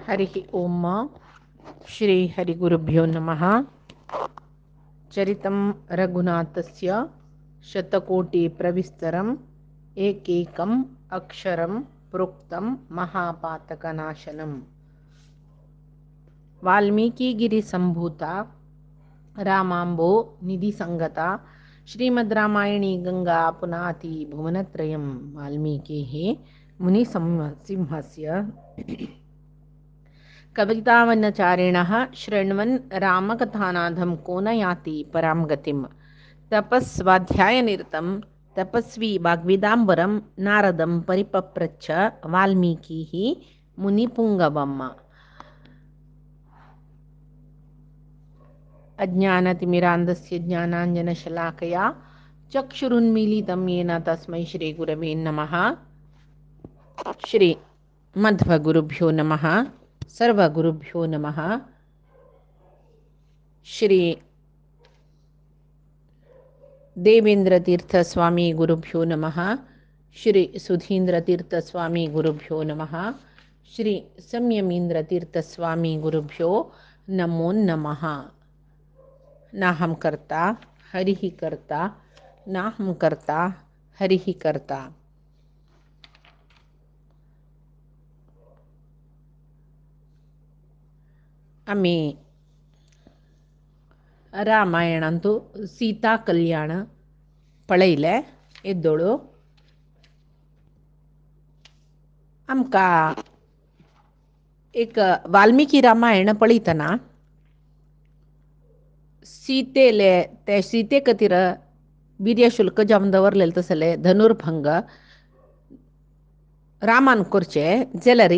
हरिः ओम श्री हरिगुरुभ्यो नमः। चरितं रघुनाथस्य शतकोटिप्रविस्तरम् एकैकम् अक्षरं प्रोक्तं महापातकनाशनम्। वाल्मीकिगिरिसम्भूता रामाम्बो निधिसंगता श्रीमद्रामायणी गंगा पुनाति भुवनत्रयं। वाल्मीकिः मुनिसिंहस्य कवितावनचारिणः शृण्वन् रामकथानादं को न याति परां गतिम्। तपस्वाध्यायनिरतं तपस्वी वाग्विदाम्बरं नारदं परिपप्रच्छ वाल्मीकिः मुनिपुङ्गवम्। अज्ञानतिमिरान्धस्य ज्ञानाञ्जनशलाकया चक्षुरुन्मीलितं येन तस्मै श्रीगुरवे नमः। श्रीमध्वगुरुभ्यो नमः। सर्वगुरुभ्यो नमः। श्री देवेन्द्रतीर्थस्वामी गुरुभ्यो नमः। श्री सुधीन्द्रतीर्थस्वामी गुरुभ्यो नमः। श्री संयमीन्द्रतीर्थस्वामी गुरुभ्यो नमो नमः। नाहं कर्ता हरिः कर्ता, नाहं कर्ता हरिः कर्ता। आम्ही रामायणांतू सीता कल्याण पळयले येद्दोळू। आमकां एक वाल्मिकी रामायण पळयतना सीते खातीर वीर्यशुल्क जावन दवरलेले तसले धनुर्भंग रामान करचे जाल्यार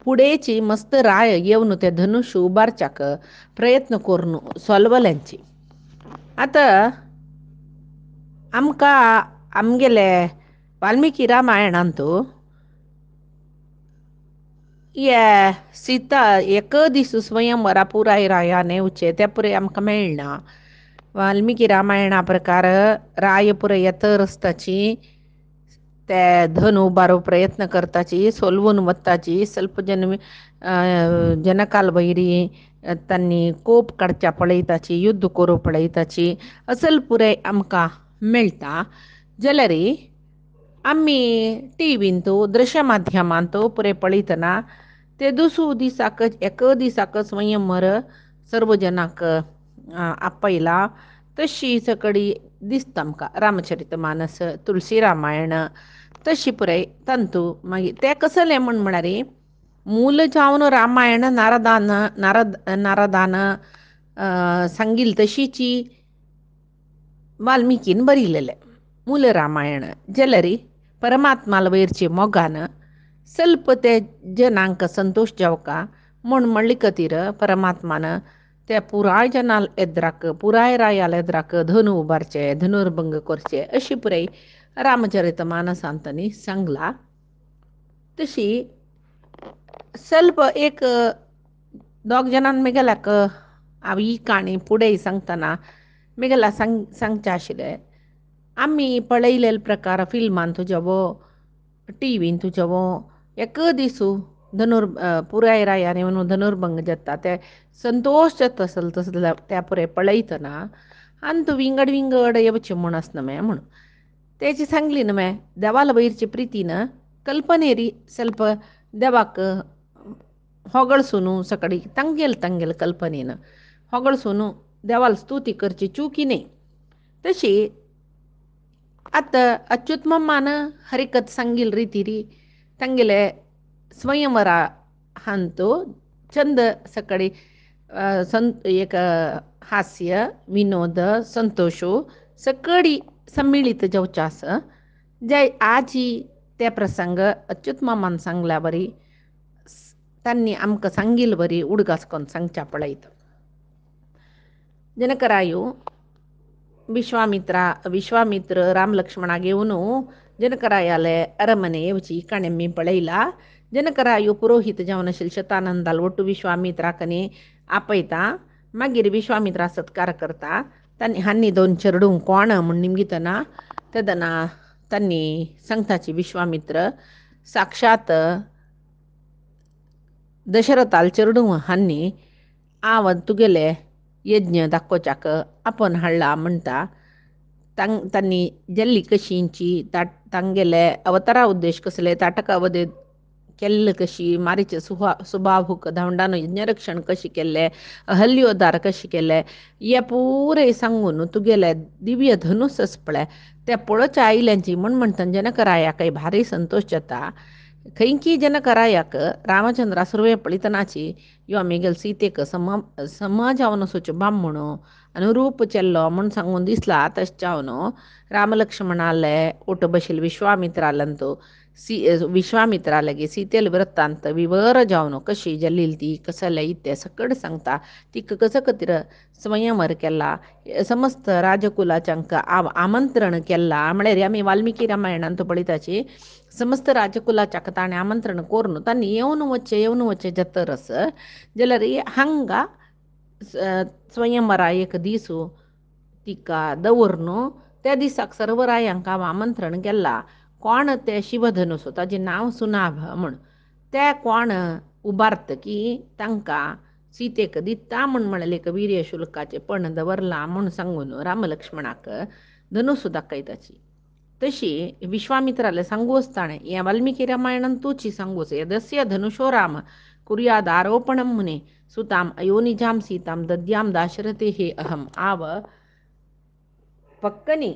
फुडेची मस्त राय येवन ते धनुश्य उबारच्याक प्रयत्न करून सोलवल्यांची। आतां आमकां आमगेले वाल्मिकी रामायणांतू ये सीता एक दीस स्वयंवरा पुराय राया नेवचे ते पुरे आमकां मेळना। वाल्मिकी रामायणा प्रकार राय पुरे येतर आसताची, ते धन उबारो प्रयत्न करताची, सोलवून वताची, ಸ್ವಲ್ಪ जनकाल वैरी तांणी कोप काडच्या पळयताची, युद्ध करूं पळयताची असल पुरे आमकां मेळटा। जाल्यार आमी टीव्हींतू दृश्य माध्यमांतू पुरे पळयतना ते दुसू दिसाक एक दिसाक स्वयंवर सर्व जनाक आपयला तशी सकडी दिसता आमकां। रामचरित मानस, तुलसी रामायण तशी पुरे तंतू मागीर ते कसले म्हळ्यार मूल जावन रामायण नारदान सांगिल्ली तशीची वाल्मिकीन बरयलेले मूल रामायण। जाल्यार परमात्माल वयरचे मोगान ಸ್ವಲ್ಪ ते जनांक संतोष जावका म्हूण म्हणले खातीर परमात्मान त्या पुराय जनाल येद्राक पुराय रायाल येद्राक धनु उबारचे, धनुर्भंग करचे अशी पुरे रामचरित मानसांतनी सांगला। तशी ಸ್ವಲ್ಪ एक दोग जनान मेगेल्याक हांव ही काणी फुडें सांगतना मेगेला सांगचे आशिल्लें। आमी पळयलेले प्रकार फिल्मांतू जावो टीव्हींतू जावो एक दिसू पुराय राया येवन धनुर्भंग जाता ते संतोष जाता तसले त्या पुरे पळयतना अंतू विंगड विंगड येवचें म्हूण आसना म्हणून तेची सांगली न्हय देवाल वयरची प्रितीन कल्पनेरी ಸ್ವಲ್ಪ देवाक ಹೊಗಳ್ಸುನು सकडी ತಂगेल कल्पनेन ಹೊಗಳ್ಸುನು देवाल स्तुती करची चुकी न्ही। तशी आतां अच्युतमम्मान हरिकथ सांगिल्ली रितीरी तांगेले स्वयंवरा हांतू चंद सकडी एक हास्य विनोद संतोषू सकडी सम्मिळीत जावचे आसा जे आजी ते प्रसंग अच्युतमम्मान सांगल्या बरी तांणी आमकां सांगिल्ली बरी उडगासकोन सांगच्या पळयत। जनकरायू विश्वामित्र राम लक्ष्मणा घेवन जनकरायाले अरमने येवची काणी मी पळयला। जनकरायू पुरोहित जावन आशिल्ले शतानंदाल ಒಟ್ಟು विश्वामित्राकनी आपयता। मागीर विश्वामित्रा सत्कार करता। तांणी हानी दोन चेडूं कोण म्हूण निमगितना तेदना तांणी सांगताची विश्वामित्र साक्षात दशरथाल चरडू हांनी आव तुगेले यज्ञ दाखोवच्याक आपण हाडला म्हणटा तांणी जल्ली कशींची तांगेले अवतारा उद्देश कसले ताटका वदे केल्ल कशी मारीचे सुबाहूक धांवडानो यज्ञरक्षण कशी केल्ले अहल्योद्धार कशी केले हे पुरे सांगून तुगेले दिव्य धनुसच पळय ते पळोवच्या आयल्यांची म्हणटा जनकराया काही भारी संतोष जाता खंयकी जनकरायाक रामचंद्रा सुरवे पळितनाची यो आमी सीतेक समाजावन सोच बाम्मणो अनुरूप चेल्लो म्हण सांगून दिसला तशच्यावन रामलक्ष्मणाले ओट बशील विश्वामित्रालंतू विश्वामित्रालगे सीतेल वृत्तांत विवर जावन कशी जल्लील ती कसले इत्ते सकड सांगता तिक कसं कतिर स्वयंवर केला समस्त राजकुलाच्यांक आमंत्रण केला म्हळ्यार आमी वाल्मिकी रामायणांत पळिताची समस्त राजकुलाच्याक ताणें आमंत्रण कोरून तांणी येवन वच्चे जतरस जाल्यार हांगा स्वयंवरा एक दिसू तिका दवरून त्या दिसाक सर्व रायांक आमंत्रण केला कोण ते शिवधनुस ताचें नांव सुनाभ म्हण ते कोण उबारत की तांकां सीतेक दिता म्हण म्हणले वीर्य शुल्काचे पण दवरला म्हण सांगून रामलक्ष्मणाक धनुस दाखयताची तशी विश्वामित्राले सांगू ताणें हें वाल्मिकी रामायणान तूची सांगूस यदस्य धनुषो राम कुर्याद आरोपणम मुने सुताम अयोनिजाम सीताम दद्याम दाशरथे हे अहम आव पक्कनी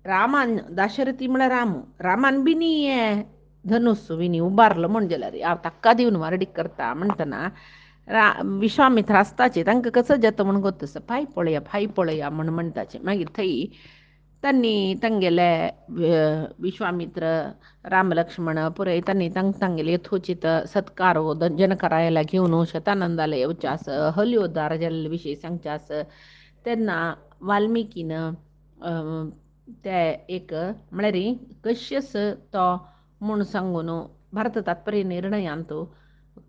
रामान दाशरथी म्हळ्यार रामान बिनी हें धनुस विनी उबारलो म्हण जाल्यार हांव ताका दिवन वारडी करता म्हणटना विश्वामित्र आसताचे तांकां कसो जाता म्हण गोतस फाय पळया म्हण म्हणटाचे मागीर थंय तांणी तांगेले विश्वामित्र रामलक्ष्मण पुरय तांणी तांगेले यथोचित सत्कारो जनकरायाला घेवन शतानंदाला येवच्यास हल्योद्धार जाल्ले विशयी सांगच्यास तेन्ना वाल्मिकीन ते एक म्हळ्यार कश्यस तो म्हूण सांगून भारत तात्पर्य निर्णयांत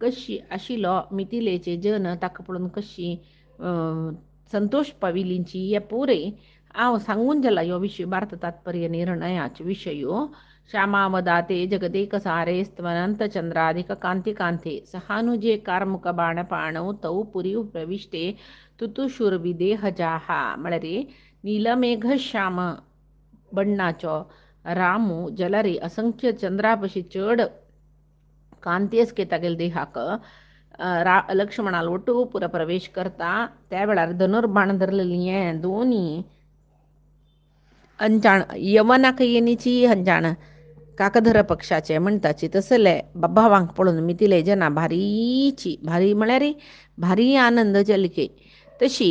कशी आशिल्लो मिथिलेचे जन ताका पळोवन कशी संतोष पाविलींची हे पुरे हांव सांगून जाला ह्यो विशय भारत तात्पर्य निर्णयाचे विशय श्यामावदाते जगदेक सारे स्तवनंत चंद्राधिक कांती कांते सहानुजे कार्मुक बाणपाणौ तौ पुरी प्रविष्टे तुतुशूर विदेह जाहा म्हळ्यार नीलमेघ श्याम बण्णाचो रामू जलरी असंख्य चंद्रापशी चड कांतेस के तागेले देहाक लक्ष्मणाल ಒಟ್ಟು पुरा प्रवेश करता त्या वेळार धनुर्बाण धरलेली हें दोनी अंजाण यवनाक येणीची अंजाण काकधर पक्षाचे म्हणटाची तसले भावांक पळोवन मिथिले जना भारी म्हळ्यार भारी आनंद जल्के तशी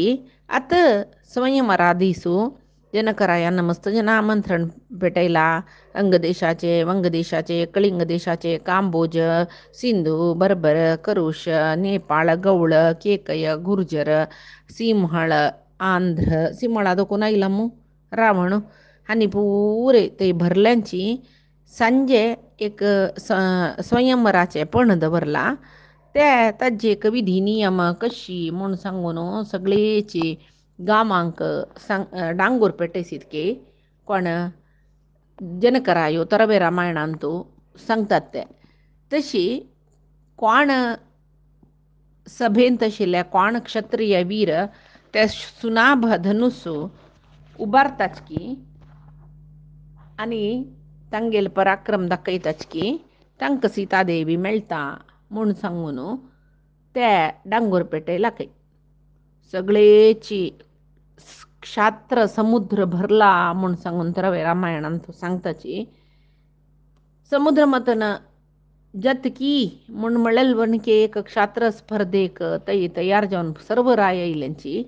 आतां स्वयंवरा दिसू जनकराया मस्त जना आमंत्रण भेटयला अंगदेशाचे वंगदेशाचे कलिंग देशाचे कांबोज सिंधू बर्बर करुष नेपाळ गवळ केकय गुर्जर सिंहळ आंध्र सिंहळा दोकून आयलामू रावण हांणी पुरे ते भरल्यांची सांजे एक स्वयंवराचे पण दवरला ते ताजे एक विधी नियम कशी म्हूण सांगून सगळेची गांवांक डांगूर पेटयसितके कोण जनकरायो तरवे रामायणांत सांगतात ते तशी कोण सभेंत आशिल्ले कोण क्षत्रिय वीर ते सुनाभ धनुस उबारताच की आनी तांगेल पराक्रम दाखयताच की तांकां सीतादेवी मेळटा म्हूण सांगून ते डांगूर पेटयला खंय सगळेची क्षात्र समुद्र भरला म्हूण सांगून तरवे रामायणांत सांगताची समुद्र मतन जतकी म्हूण म्हळेल वणके एक क्षात्र स्पर्धेक तयार जावन सर्व राय आयल्यांची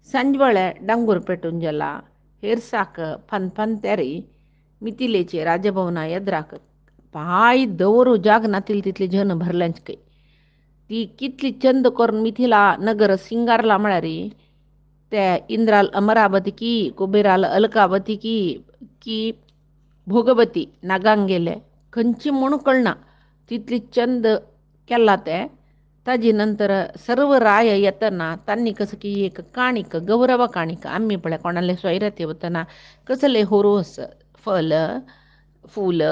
सांजवेळे डांगूर पेटून जाला हेरसाक फनफनतेरी मिथिलेचे राजभवना येद्राक पाय दवरू जाग नातील तितले जन भरल्यांच खंय ती कितली चंद करून मिथिला नगर सिंगारला म्हळ्यार ते इंद्राल अमरावती की कुबेराल अलकावती की भोगवती नागांक गेले खंयची म्हणू कळना तितली चंद केला ते ताजे नंतर सर्व राय येतना तांणी कसं की एक काणीक गौरव काणीक आम्ही पळय कोणाले सोयऱ्यात येवतना कसले होरोस फल फूल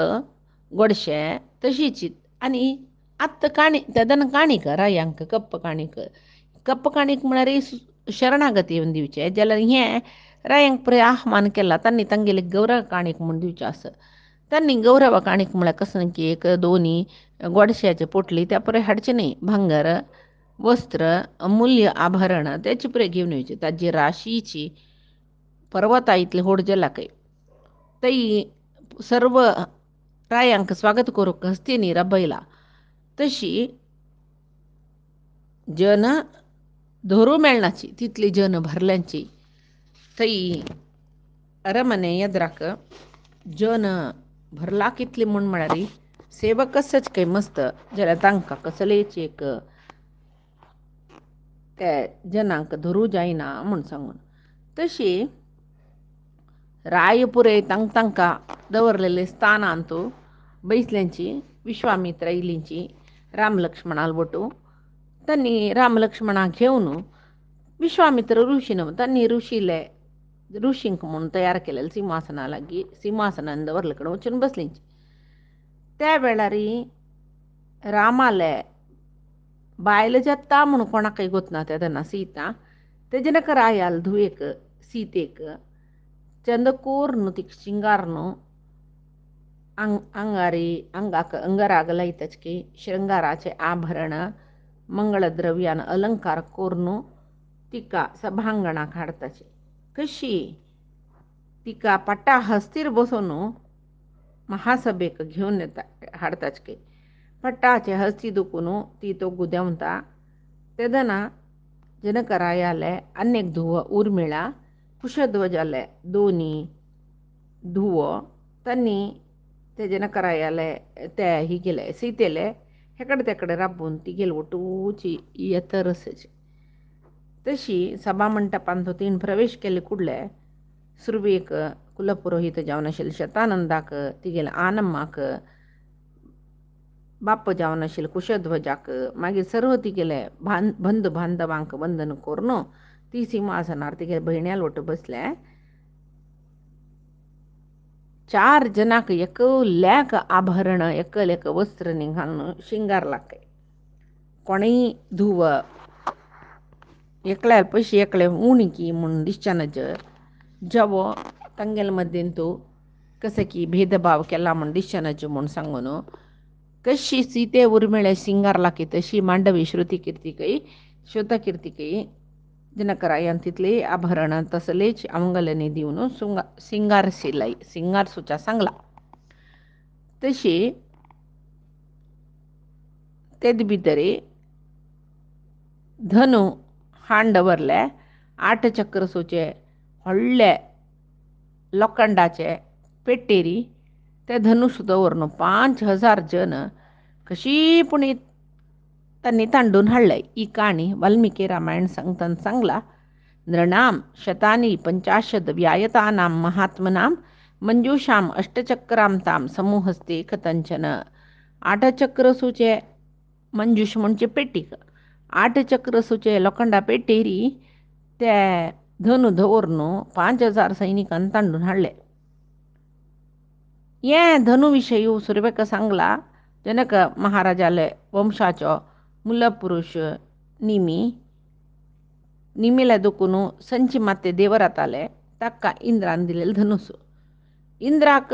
गोडशें तशीच आनी आत्ता काणी त्यादन काणीक रायांक कप्प काणीक म्हळ्यार शरणागती येवन दिवचे जाल्यार हें रायांक पळय आव्हान केलां तांणी तांगेले गौरव काणीक म्हूण दिवचें आसा. तांणी गौरव काणीक म्हळ्यार कसंकी एक दोनी गोडश्याचे पोटली त्या पळय हाडचे न्ही. भांगर वस्त्र अमूल्य आभरण तेचे पळय घेवन येवचे. ताजी राशीची पर्वता इतली व्हड जालां तई सर्व रायांक स्वागत करूंक हस्तिनी राबयला. तशी जन धरू मेळनाची तितली जन भरल्यांची थंय अरमने येद्राक जन भरला कितली म्हूण म्हळ्यार सेवक कसच खंय मस्त जाल्यार तांकां कसलेच एक ते जनांक धरूं जायना म्हूण सांगून. तशी राय पुरय तांकां दवरलेले स्थानांत बैसल्यांची विश्वामित्र इल्लींची राम लक्ष्मणाल वटू तांणी राम लक्ष्मणाक घेवन विश्वामित्र ऋषीन तांणी ऋषींक म्हूण तयार केलेले सिंहासना लागीं सिंहासनान दवरले कडेन वचून बसलींची. त्या वेळार रामाले बायल जत्ता म्हूण कोणाकय गोतना तेदना सीता तेजे नका रायाल धुवेक सीतेक चंदकूर न्हू ती शिंगार न्हू अंगाक अंगराग लायतचकी शृंगाराचे आभरण मंगळद्रव्यान अलंकार करून तिका सभांगणाक हाडताची. कशी तिका पट्टा हस्तीर बसून महासभेक घेवन हाडताची. पट्टाचे हस्ती दुखून ती तो गुदेवता तेदना जनकरायाले अनेक धुव उर्मिळा कुशध्वजाले दोनी धुव तांणी ते जनकरायाले ते ही गेले सीतेले हेकडे तेकडे राबून ती गेल वटूची येतरसची. तशी सभा मंडपांत तीन प्रवेश केले कुडले सुरवेक कुलपुरोहित जावन आशिल्ले शतानंदाक तिगेले आनम्माक बाप जावन आशिल्ले कुशध्वजाक मागीर सर्व तिगेले बंधू बांधवांक वंदन करून ती सिंहासनार तिगे भयण्याल वटू बसले. 4 जनाक एकल्याक आभरण एकल्याक वस्त्र घालून शिंगारलाक. कोणीय धुव एकल्यार पयशे एकले उणकी म्हूण दिसचेनाच जवो तांगेले मद्दीन तूं कसं की भेदभाव केला म्हूण दिसचेनाच म्हूण सांगून कशी सीते उर्मिळे सिंगार लाकी तशी मांडवी श्रुतकीर्तिकय जनकरायान तितले आभरण तसलेच अंगलनी दिवन सिंगार सुचा सांगला. तशी तेद भितरी धनु हांड दवरले 8 चक्र सुचे व्हडले लोखंडाचे पेटेरी ते धनुष दवरून 5000 जन कशी पुणी तांणी तांडून हाडले. ही काणी वाल्मिकी रामायण सांगताना सांगला. नृणाम शतानी 50 व्यायतानां महात्मनां मंजूषाम अष्टचक्राम ताम समूहस्ते कथंचन. 8 चक्र सुचे मंजूष म्हणजे पेटीक 8 चक्र सुचे लोखंडा पेटेरी ते धनु दवरून 5000 सैनिकांनी तांडून हाडले. हे धनुविषयी सुरवेक सांगला. जनक महाराजाले वंशाचो मूलपुरुष निमीले दुखून संची माते देवराताले ताका इंद्रान दिलेले धनुसु इंद्राक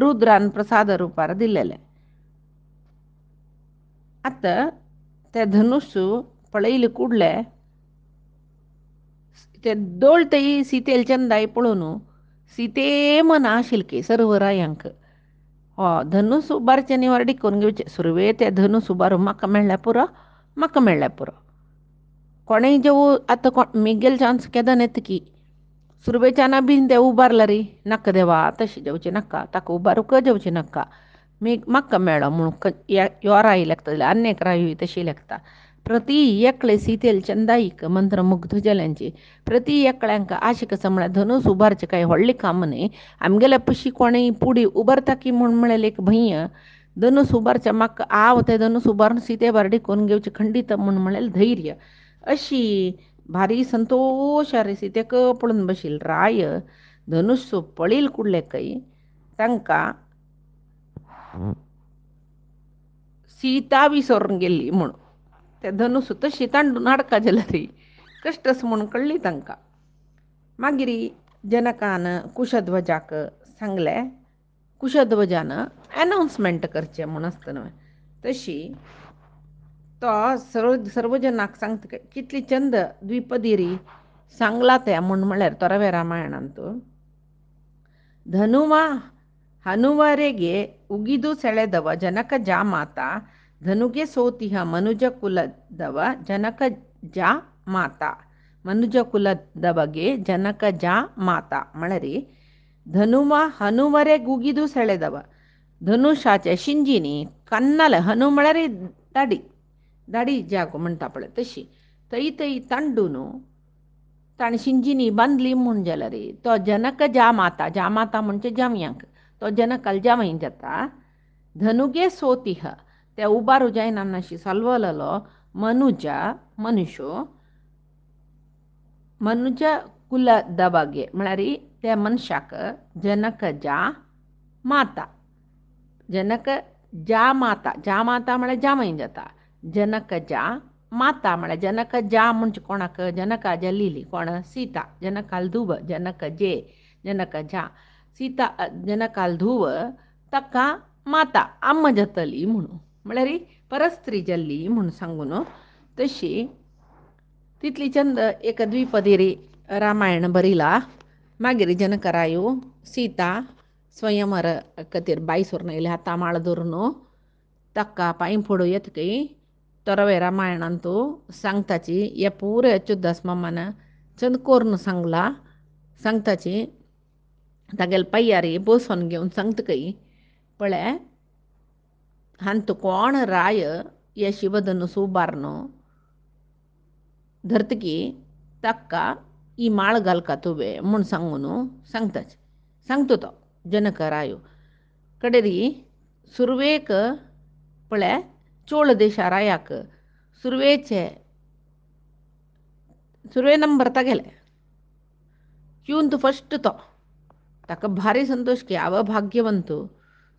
रुद्रान प्रसाद रुपार दिलेले. आता ते धनुसु पळयले कुडले ते दोळतई सीतेल चंदाय पळोवन सीते मना आशिल्के सर्व रायांक धनुस उबारचे निवार डिकोन घेवचे. सुरवे ते धनुस उबारून म्हाका मेळ्ळ्या पुरो कोणेय जेव आतां मिगेल चान्स केदन येता की सुरवेच्यान बीन ते उबारला रे नाका देवा तशें जेवचें नाका ताका उबारूक जेवचें नाका म्हाका मेळ्ळो म्हणून ह्यो राय लेखता जाल्यार अनेक रायूय तशी लेखता. प्रती एकले सीतेल चंदाईक मंत्रमुग्ध जाल्यांची प्रती एकल्यांक आशे कसं म्हळ्यार धनुस उबारचें कांय व्हडलें काम न्ही. आमगेल्या पशी कोणेय पुडी उबारता की म्हूण म्हळें एक भंय धनुस उबारचें म्हाका हांव तें धनुस उबारून सीते बार डिकोन घेवचें खंडीत म्हूण म्हळें धैर्य. अशी भारी संतोश रे सीतेक पळोवन बशिल्ली राय धनुस पळयले कुडले तांकां सीता विसरून गेली म्हणून त्या धनुस तशी तांडून हाडका जलरी कष्टस म्हणून कळली तांकां. मागिरी जनकान कुशध्वजाक सांगलें, कुशध्वजान अनाउन्समेंट करचें म्हूण आसता न्हय तशी तो सर्व जनाक सांगता कितली चंद द्विपदी सांगला त्या म्हळ्यार तोरवे रामायणांत ಧನುವ ಹನುವರೆಗೆ ಉಗಿದು ಸೆಳೆದವ ಜನಕ ಜಾ ಮಾತಾ ಧನುಗೆ ಸೋತಿಹ ಮನುಜ ಕುಲದವ ಜನಕ ಜಾ ಮಾತಾ ಮನುಜ ಕುಲದವಗೆ ಜನಕ ಜಾ ಮಾತಾ ಮಳರಿ ಧನುವ ಹನುವರೆಗುಗಿದು ಸೆಳೆದವ धनुषाच्या शिंजीनी कन्नाला हनु म्हळ्यार दाडी दाडी जागो म्हणटा पळय तशी थंय थंय तांडून ताणें शिंजीनी बांदली म्हूण जाल्यार तो जनक जा माता म्हणजे जावयांक तो जनकाल जावई जाता. धनुगे सोतिह त्या उबारू जायनाशी सलवलेलो मनुज कुलदवागे म्हळ्यार त्या मनशाक जनक जा माता म्हळ्यार जावई जाता. जनक जा माता म्हळ्यार जनक जा म्हणजे कोणाक जनका जल्ली कोण सीता जनकाल धुव जनक जा सीता जनकाल धुव ताका माता आम्म जातली म्हणून म्हळ्यार परस्त्री जल्ली म्हणून सांगून तशी तितली चंद एक द्विपदी रामायण बरिला. मागीर जनकरायो सीता स्वयंवर खातीर बायसोर येयले हाता माळ धरून ताका पांय फोडू येतकी तोरवे रामायणांत सांगताची हे पुरे अच्युतदास मामान चंद कोरून सांगताची तागेले पय्यारी बसोन घेवन सांगतकय पळय हांत कोण राय हे शिवधनुस उबारन धरतकी ताका ही माळ घालका तुवें म्हूण सांगून सांगतो तो जनकरायो कडेरी सुरवेक पळय चोळ देशारायाक सुरवे नंबर तागेले क्यूंत फस्ट तो ताका भारी संतोष की हांव भाग्यवंत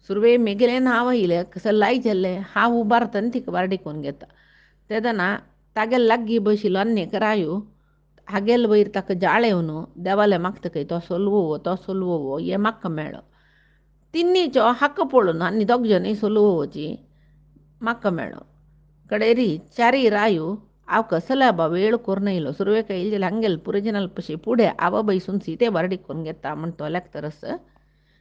सुरवे मेगेले नांव आयलें कसं लाई जाल्लें हांव उबारता आनी तिका वारडिकोन घेता. तेदना तागेले लागीं बशिल्लो अन्यक रायो हागेले वयर ताका जाळेवन देवाले मागतकय तो सोलवो हे म्हाका मेळ्ळो. तिन्नीचो हाक पळोवन आनी दोग जणय सोलवोची म्हाका मेळ्ळो. कडेरी चारी रायो हांव कसले बाबा वेळ करून येयलो सुरवे येयले जाल्यार हांगेले पुरजनाल पशी फुडें हांव बैसून सीते वारडिकोन घेता म्हण तो तरस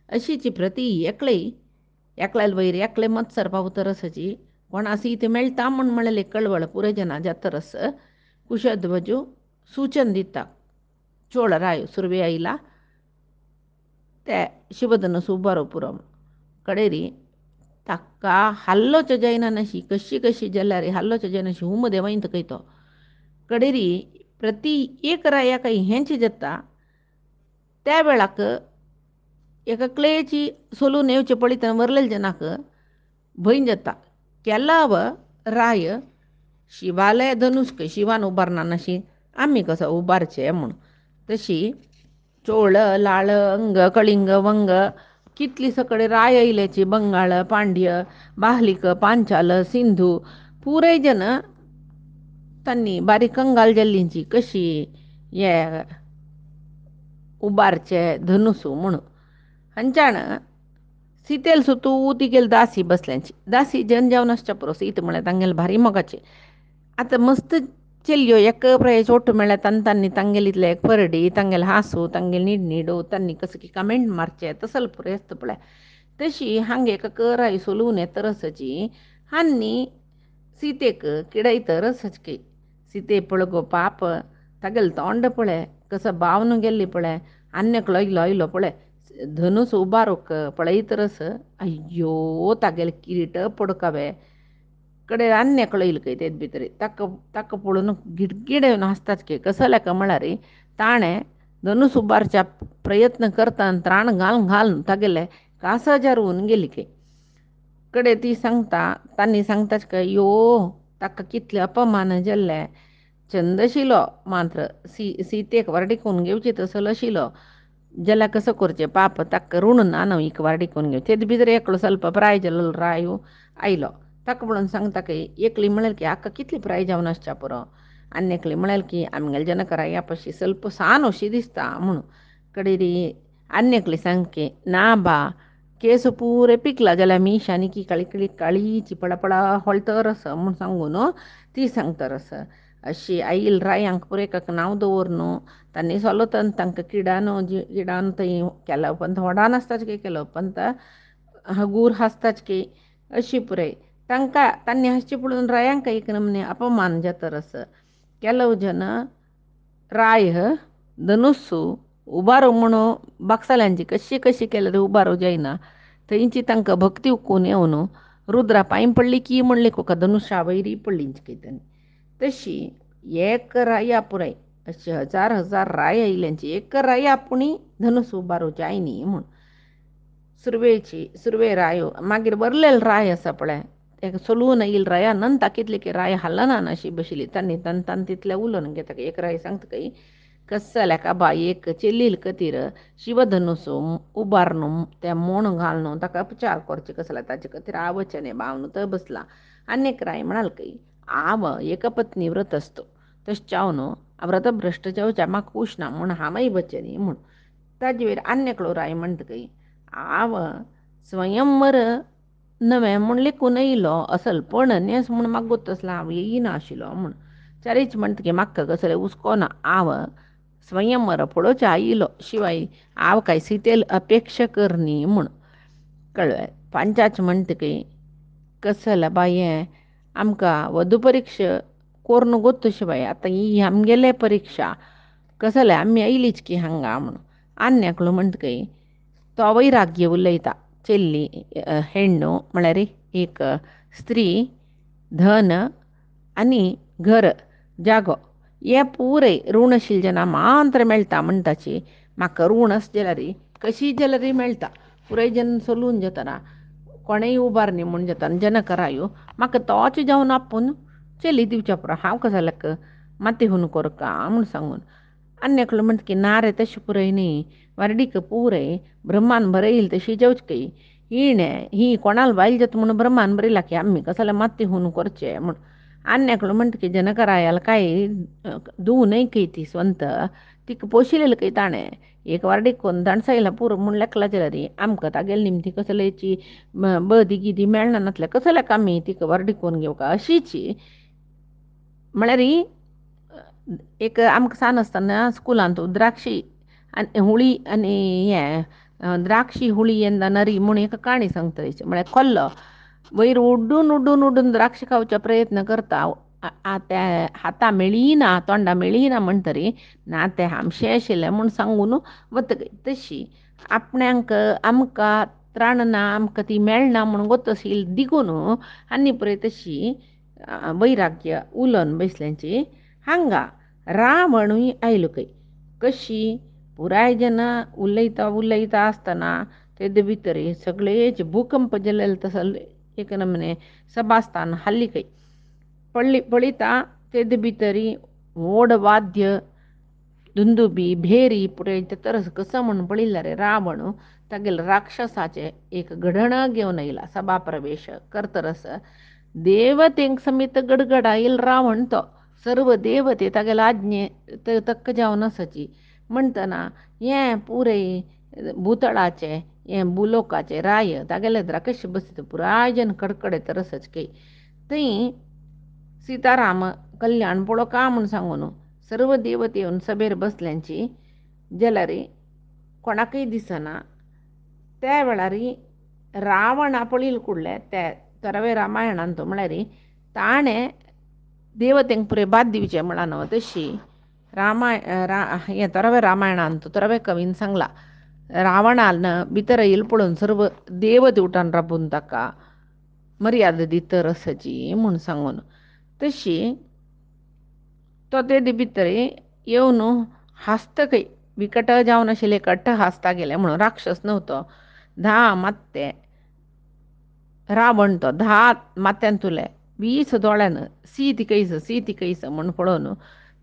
अशीची प्रती एकल्याल वयर एकले मत्सर पावतरसाची कोणा सीते मेळटा म्हूण म्हळेले कळवळ पुरजना जातरस कुशध्वजू सूचन दिता चोळ रायो सुरवे आयला ते शिवधनुस उबारो पुरो कडेरी ताका हल्लोच जायनाशी कशी जाल्यार हल्लोच जायनाशी हुम देवायंत कय तो कडेरी प्रती एक राया काही हेंच जाता त्या वेळाक एका क्लेची सोलून येवचे पळयतना वरलेले जनाक भंय जाता केलाव राय शिवाले धनुस शिवान उबारना नाशी आमी कसो उबारचे म्हूण तशी चोळ लाळ अंग कळिंग वंग कितली सकळे राय आयल्याची बंगाळ पांड्य बाहलिक पांचाल सिंधू पुरे जन तांणी बारीक कंगाल जल्लींची कशी हे उबारचे धनुसू म्हणून हांच्यान सीतेल सुतू तिगेल दासी बसल्यांची दासी जनजावनासच्या पुरो सीत म्हळ्यार तांगेले भारी मोगाचे आतां मस्त चेल्यो एक प्रय चोट म्हळ्यार तांणी तांगेलीतले एक परडी तांगेले हांसू तांगेले नीड तांणी कसं की कमेंट मारचे तसल पुरे आसता पळय तशी हांगे एका कराय सोलून येतरसाची हांनी सीतेक किडयतरसचकी सीते पळय गो पाप तागेले तोंड पळय कसं बावन गेल्ली पळय अन्यक लयलो पळय धनुस उबारोक पळयतरस अय्यो तागेले किरीट पडकावे कडे अन्यक लयलो खंय तेच भितर ताका पळोवन गिडगिड येवन हांसताच की कसो लेका म्हळ्यार ताणें धनुस उबारच्या प्रयत्न करता त्राण घालून तागेले कासा जारून गेली की कडे तांणी सांगताच काय यो ताका कितले अपमान जाल्ले चंद आशिल्लो मात्र सीतेक वारडिकोन घेवची तसलो आशिल्लो जाल्यार कसो करचें पाप ताका ऋण ना न्हय वारडिकोन घेवचें तेच भितर एकलो ಸ್ವಲ್ಪ प्राय जाल्लो रायो आयलो ताका म्हणून सांगता की एकली म्हळेल की आका कितली पुराय जावन आसच्या पुरो आनी एकली म्हळेल की आमगेले जनकरा या पशी ಸ್ವಲ್ಪ सान अशी दिसता म्हणून कडेरी आनी एकली सांग की ना बा केस पुरे पिकला जाल्यार मिशांनी की काळी काळी काळीची पडा ಹೊಳ್ತर आस म्हूण सांगून ती सांगतर आस अशी आईल रायांक पुरेकाक नांव दवरन तांणी सोलो तन तांकां किडान जिडान थंय केलो पण व्हडा नासताच की केलो पण हगूर हासताच की अशी पुरय तांकां तांणी हासचे पडून रायांक एक नमने अपमान जातर आस ಕೆಲವು ಜನ राय धनुस्सू उबारो म्हणू बागसाल्यांची कशी कशी केल्यार उबारो जायना थंयची तांकां भक्ती उकून येवन रुद्रा पांय पडली की म्हणली कोका धनुश्या वैरी पडलींच कितें तशी एक राया पुराय अशी हजार हजार राय आयल्यांची एक राय आपुणी धनुस उबारो जायनी म्हूण सुरवे रायो मागीर बरलेल राय आसा पळय एक सोलून येईल राया नंतर कितले की राय हल्लना अशी बशिली तांणी तान तितले उलोवन घेता एक राय सांगता काही कस्सल्या का बा एक चेल्लील कतीर शिवधनुसो उबारनो त्या मोण घालनो ताका उपचार करचे कसला ताचे खातीर आवचने बावन थंय बसला अनेक राय म्हणाल काही आव एकपत्नी व्रत असतो तश्चावन व्रतभ्रष्ट जावच्या म्हाका उश्णा म्हूण हांवय बचनी म्हूण ताजे वयर आन्यकलो राय म्हणटा काही आव स्वयंवर नवे म्हूण लेकून येयलो असल पण नेस म्हूण म्हाका गोत असला हांव येयना आशिल्लो म्हूण चारीच म्हणटा की म्हाका कसले हुस्को ना हांव स्वयंवर पळोवचे आयिल्लो शिवाय हांव काय सीतेल अपेक्षा करनी म्हूण कळ्ळें पांचाच म्हणटा की कसला बाये आमकां वधू परीक्षा कोरून गोत्त शिवाय आतां ही आमगेले परीक्षा कसले आमी आयलीच की हांगा म्हूण आन्याकलो म्हणटा की तो वैराग्य उलयता चेल्ली हेण्णू म्हळ्यार एक स्त्री धन आनी घर जागो हे पुरे ऋण आशिल्ले जना मात्र मेळटा म्हणटाची म्हाका ऋण आसा जाल्यार कशी जाल्यार मेळटा पुराय जन सोलून जाताना कोणेय उबारनी म्हूण जाता जनकरायो म्हाका तोच जावन आपूण चेली दिवच्या पुरो हांव कसाल्याक माती हून कोरका म्हूण सांगून आन्यकलो म्हणटा की ना रे तशें पुरय न्ही वारडीक पुरे ब्रह्मान बरयली तशी जावच काही ही कोणाला बायल जाता म्हणून ब्रह्मान बरयला की आमी कसाल्या माती हून करचे म्हूण आन्याकलो म्हणटा की जनकरायाल काय धुवू न्हय काही ती स्वंत तिका पोशिल्लें काही ताणें एक वारडीक कोन्न दाणसायला पुरो म्हूण लेखला जाल्यार आमकां तागेले निमती कसल्याची बदी गिदी मेळना नासल्या कसल्याक आमी तिका वारडीक कोन्न घेवका अशीच म्हळ्यार एक आमकां सान आसतना स्कुलांत द्राक्षी आनी हुळी आनी हें द्राक्षी हुळी येंदा नरी म्हूण एक काणी सांगता म्हळ्यार खोल्लो वयर उड्डून द्राक्ष खावचा प्रयत्न करता त्या हाता मेळीना तोंडा मेळीना म्हणटरी ना ते हामशे आशिल्ले म्हूण सांगून वतकय तशी आपण्यांक आमकां त्राण ना आमकां ती मेळना म्हूण गोत आशिल्ली दिगून आनी पळय तशी वैराग्य उलोवन बसल्यांची हांगा रावणूय आयलो खंय कशी पुराय जना उलयता आसतना तेदे भितर सगळेच भूकंप जालेले तसं एक नमने सभास्थान हल्ली खंय पळयता तेदे भितरी व्हड वाद्य दुंदुबी भेरी पुरय ते तरस कसं म्हणून पळयल्यार रावण तागेले राक्षसाचे एक घडण घेवन येयला सभा प्रवेश करतरस देवतेंक समेत गडगडायल रावण तो सर्व देवते तागेले आज्ञे तक्क जावन आसाची म्हणटना हें पुरे भुतळाचे हें बुलोकाचे राय तागेले द्राकश बसता पुराय जन कडकडे तरसच की थंय सीताराम कल्याण पळोवका म्हूण सांगून सर्व देवते येवन सभेर बसल्यांची जाल्यार कोणाकय दिसना त्या वेळार रावण पळयले कुडले ते तरवे रामायणांत तो म्हळ्यार ताणें देवतेंक पुरे बाद दिवचें म्हणून तशी हें तरवे रामायणांत तरवे कवीन सांगला रावणान भितर येयले पळोवन सर्व देवते उठान राबून ताका मर्यादा दितर आसाची म्हूण सांगून तशी तो तेदे भितर येवन हासता खंय विकट जावन आशिल्ले कट्ट हासता गेले म्हणून राक्षस नव्हतो मात्ते रावण तो 10 माथ्यान तुले 20 दोळ्यान सीती कैस म्हूण पळोवन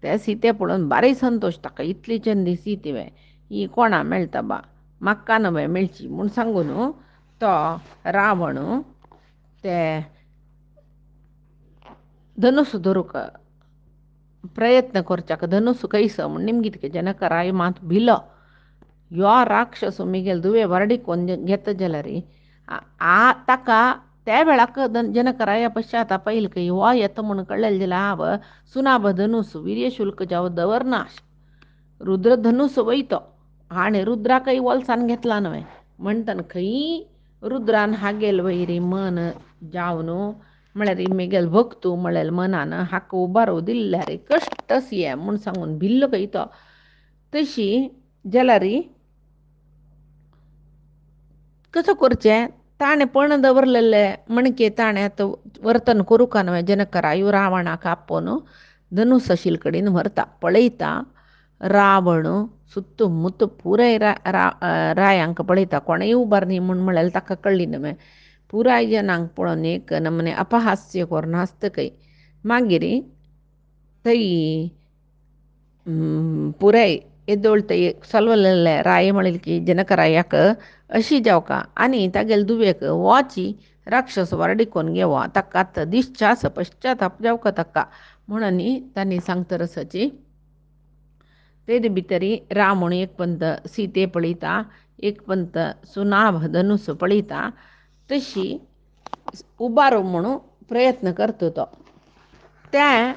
ते सीते पळोवन बारी संतोश ताका इतली चंदी सीते वे ही कोणा मेळटा बा म्हाका नवे मेळची म्हूण सांगून तो रावण ते धनुस धरूक प्रयत्न करच्याक धनुस कैस म्हण निमगीत जनकराय मात भिल यो राक्षस मिगेल दुवे वरडिकोन घेत जलरी आ ताका त्या वेळाक जनकराया पश्चाताप येईल की वा येत म्हणून कळलेल जला हाव सुनाभ धनुस वीर्य शुल्क जाव दवरनाश रुद्रधनुस वैत आणि रुद्रा काही वलसान घेतला नव्हे म्हणतान खई रुद्रान हागेल वैरी मन जावनो म्हळ्यार मेगेल भक्तू म्हळेल मनानं हाक उबारो दिल्ल्या रे कष्टस ये म्हूण सांगून भिल्ल कयतो तशी जलारी कसं करचें ताणें पण दवरलेले मणके ताणें आतां वर्तन करूं का न्हय जनकरायू रावणाक आपोवन धनुस शिलकडीन व्हरता पळयता रावण सुत्तमुत्त पुराय रायांक पळयता कोणेय उबार न्ही म्हूण म्हळ्यार ताका कळ्ळी न्हय पुराय जनांक पळोवन एक नमने अपहास्य करून हांसतकय मागीर थंय पुराय येदोळतय सलवलेले राय म्हणले की जनकरायाक अशी जावका आनी तागेले दुवेक वॉची राक्षस वरडिकोन घेवा ताका आतां दिश्चास पश्चाताप जावका ताका म्हणून तांणी सांगतरसाची तेद भितरी रावण एक पंत सीते पळयता एक पंत सुनाभ धनुस पळयता तशी उबारो म्हणून प्रयत्न करता तो त्या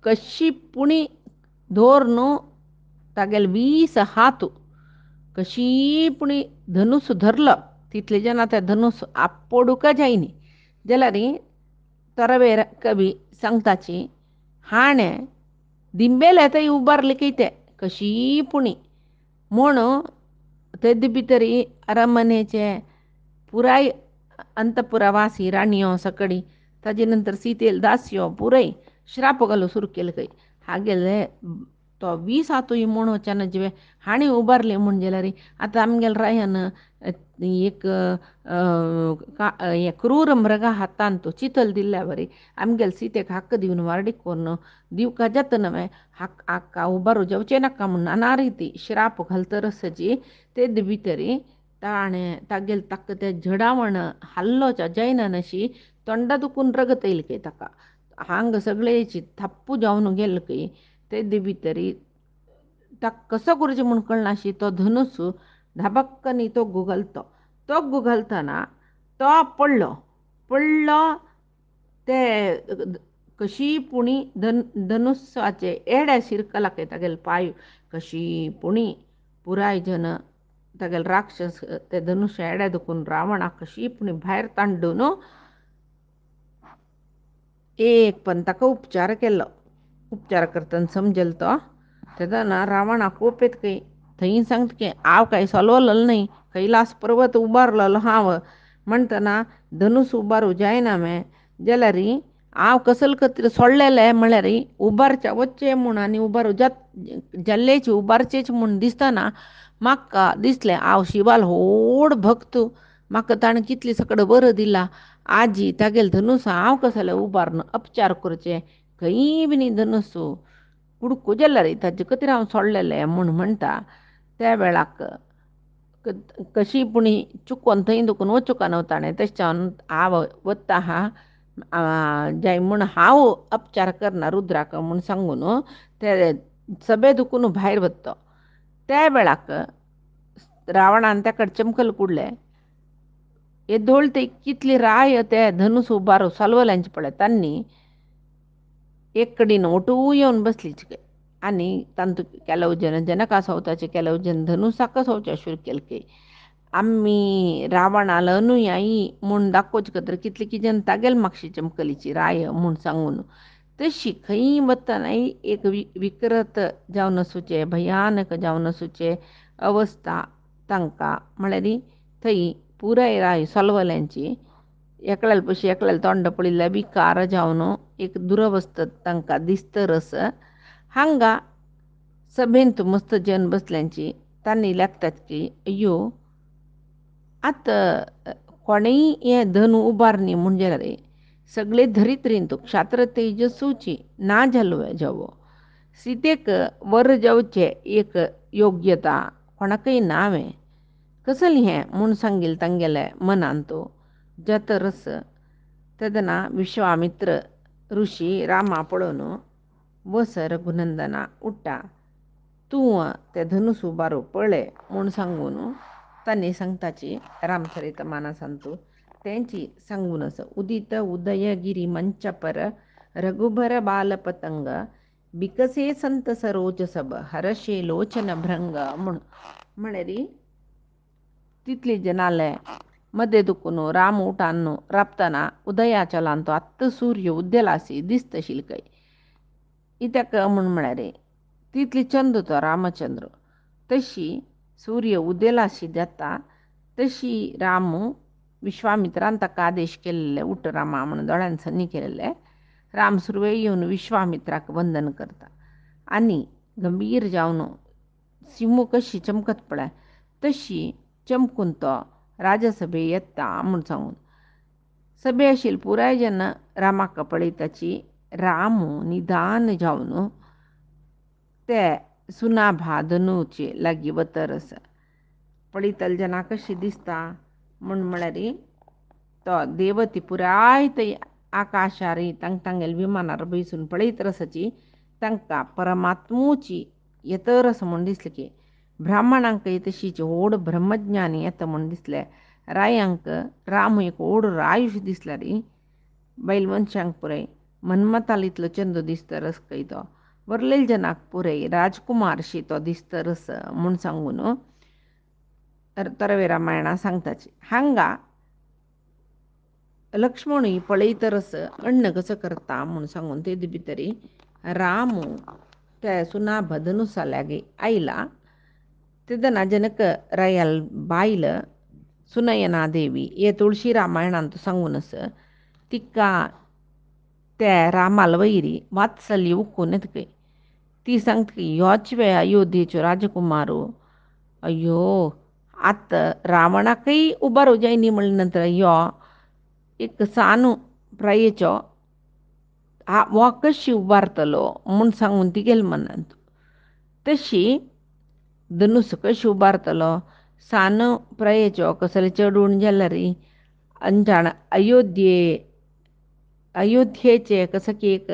कशी पुणी धोर न्हू तागेले 20 हात कशी पुणी धनुस धरलो तितले जन त्या धनुस आपोडूका जायनी जाल्यार तरवेर कवी सांगताची हाणें दिंबेले थंय उबारले की ते कशी पुणी म्हूण तेद भितरी अरमनेचे पुराय अंतपुरावासी राणयो सकडी ताजे नंतर सीतेल दास्यो पुराय श्राप घालूं सुरू केले खंय हागेले तो 20 हातूय म्हूण वचना जिवे हाणें उबारले म्हूण जाल्यार आतां आमगेले रायान एक क्रूर मृगा हातान तो चितल दिल्ल्या बरी आमगेले सीतेक हक्क दिवन वारडी कोन्न दिवका जाता न्हय हाका उबारू जावचें नाका म्हूण नाना रिती श्राप घालतरसाची तेद भितरी ताणें तागेले ताका तें झडावण हल्लोच जायना अशी तोंडा दुखून रगत येयली खंय ताका हांग सगळेची थप्पू जावन गेले खंय तेद भितरी ताका कसो करचें म्हूण कळनाशी तो धनुस ढाबक्कनी तो घुगलतना तो पडलो ते कशी पुणी धनुसाचे एड्या शिरकला खंय तागेले पांय कशी पुणी पुराय जन तागेले राक्षस ते धनुस एड्या दुखून रावणाक कशी पुणी भायर तांडून एक पण ताका उपचार केलो उपचार करतना समजल तो तेदना रावणाक ओपेत खंय थंय सांगता की हांव काय सोलवलेलो न्हय कैलास पर्वत उबारलेलो हांव म्हणटना धनुस उबारू जायना मे जाल्यार हांव कसले खातीर सोडलेलें म्हळ्यार उबारच्या वच्चें म्हूण आनी उबारू जाल्लेची उबारचेच म्हूण दिसतना म्हाका दिसलें हांव शिवाल व्हड भक्त म्हाका ताणें कितली सकड बरो दिला आजी तागेले धनुस हांव कसले उबारन अपचार करचें खंय बी धनुस कुडकू जाल्यार ताजे खातीर हांव सोडलेलें म्हूण म्हणटा त्या वेळाक कशी पुणी चुकोन थंय दुखून वचूंका न्हय ताणें तशें हांव वता जाय म्हूण हांव अपचार करना रुद्राक म्हूण सांगून ते सभे दुखून भायर वता त्या वेळाक रावणान ताका चमकल कुडलें येदोळ ते कितली राय ते धनुस उबारू सलवल्यांचे पळय तांणी एक कडेन ओटू येवन बसलीच आनी तांतू ಕೆಲವು ಜನಕ सवताचे ಕೆಲವು जन धनुसाक सवच्या शुरू केले की आम्ही रावणाला अनुयायी म्हूण दाखोवचे खातीर कितले की जन तागेले म्हापशी चमकलीची राय म्हूण सांगून तशी खंय वतना एक विकृत जावन आसूचे भयानक जावन आसूचे अवस्था तांकां म्हळ्यार थंय पुराय राय सलवल्यांची एकल्याल पशी एकल्याल तोंड पळयल्यार विकार जावन एक दुरवस्था तांकां दिसतरस हांगा सभेंत मस्त जन बसल्यांची तांणी लागतात की अय्यो आतां कोणेय हें धनु उबारनी म्हणजे रे सगळे धरित्रीन तूं क्षात्र तेजसूची ना जालवे जावो सीतेक वर जावचे एक योग्यता कोणाकय नावें कसली हें म्हूण सांगिल तांगेले मनान तो जातरस तदना विश्वामित्र ऋषी रामा पळोन वस रघुनंदना उट्टा तूं ते धनुस उबारू पळय म्हूण सांगून तांणी सांगताची रामचरित मानसांतू तेंची सांगूनस उदित उदयगिरी मंचपर रघुबर बालपतंग बिकसे संत सरोज सब हरशे लोचन भ्रंग म्हणरी तिथली जनाले मध्ये दुखून राम उठानो राबताना उदयाच्या लांतो आत्त सूर्य उद्देलासी दिसतशील काय इत्याक म्हणारे तिथली चंद तो रामचंद्र तशी सूर्य उदेलाशी जाता तशी राम विश्वामित्रान ताका आदेश केलेले उठ रामा म्हणून दोळ्यान सन्नी केलेले राम सुरवे येऊन विश्वामित्राक वंदन करता आणि गंभीर जावन सिमू कशी चमकत पडाय तशी चमकून तो राजसभे येता म्हणून सांगून सभे आशिल पुराय जन रामाक पळयताची राम निदान जावन ते सुनाभा धनुचे लागी वतरस पळीतल जना कशी दिसता म्हळ्यारी तो देवती पुराय ते आकाशारी तांगेल विमानार बैसून पळयत रसची तांकां परमात्मूची येतरस म्हूण दिसले की ब्राह्मणांक तशीची ओढ ब्रह्मज्ञानी येता म्हूण दिसले रायांक राम एक ओढ रायुष दिसला री बैल मनशांक पुरय मन्मताल इतलो चंद दिसतरस कही तो वरलेल जनाक पुरय राजकुमार शी तो दिसतरस म्हूण सांगून तरवे रामायणा सांगताची हांगा लक्ष्मणी पळयतरस अन्न कसं करता म्हूण सांगून ते भितरी राम त्या सुनाभ धनुसा लागी आयला तेदना जनक रायाल बायल सुनयना देवी ये तुळशी रामायणांत सांगूनस तिका त्या रामाल वैरी वात्सल्य उक्कून येतकय ती सांगता योच वे अयोध्येचो राजकुमारो अय्यो आत रावणाकय उबारो जायनी म्हणले नंतर यो एक सानू प्रायेचो वो कशी उबारतलो म्हूण सांगून तिगेल म्हणत तशी धनुस कशी उबारतलो सान प्रयेचो कसले चढून गेला री अंजाण अयोध्येचे कसं की एक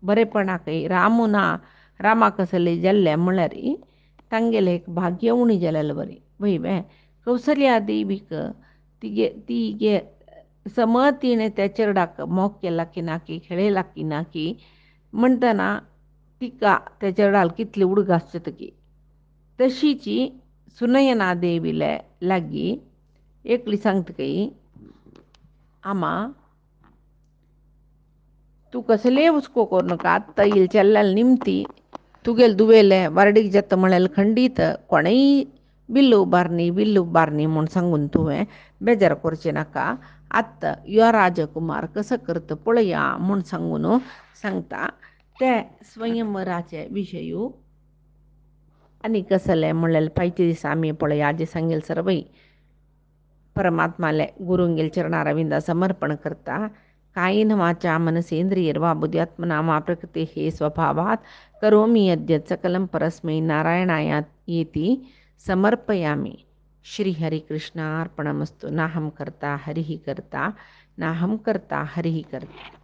बरेपणाकय रामा कसले जाल्ले म्हळ्यार तांगेले एक भाग्यवणी जाल्याल बरी वय वे कौसल्या देवीक तिगे समतीने त्या चेरडाक मोग केला की नाकी खेळेला की नाकी म्हणटना तिका त्या चेरडाल कितली उडगासत की तशीची सुनयना देवीले लागी एकली सांगतकय आमा तू कसले उस्को करू नका आत्ता येईल चल्ल्याल निमती तुगेल दुवेले वारडीक जत्त म्हळेल खंडीत कोणेय बिल्लू उबारनी म्हूण सांगून तुवें बेजार करचे नाका आत्ता यो राजकुमार कसं करता पळया म्हूण सांगून सांगता ते स्वयंवराचे विशयू आणि कसले म्हणलें पायचे दिसा आमी पळया आजी सांगेल सर्वय परमात्माले गुरुंगेल चरणारविंदा समर्पण करता कायेन वाचा मनसेंद्रियर्वा बुद्ध्यात्मना मा प्रकृते हे स्वभावात करोमि यद्यत् सकलं परस्मै नारायणाय येति समर्पयामि श्री हरिकृष्णार्पणमस्तु नाहं कर्ता हरिः कर्ता नाहं कर्ता हरिः कर्ता।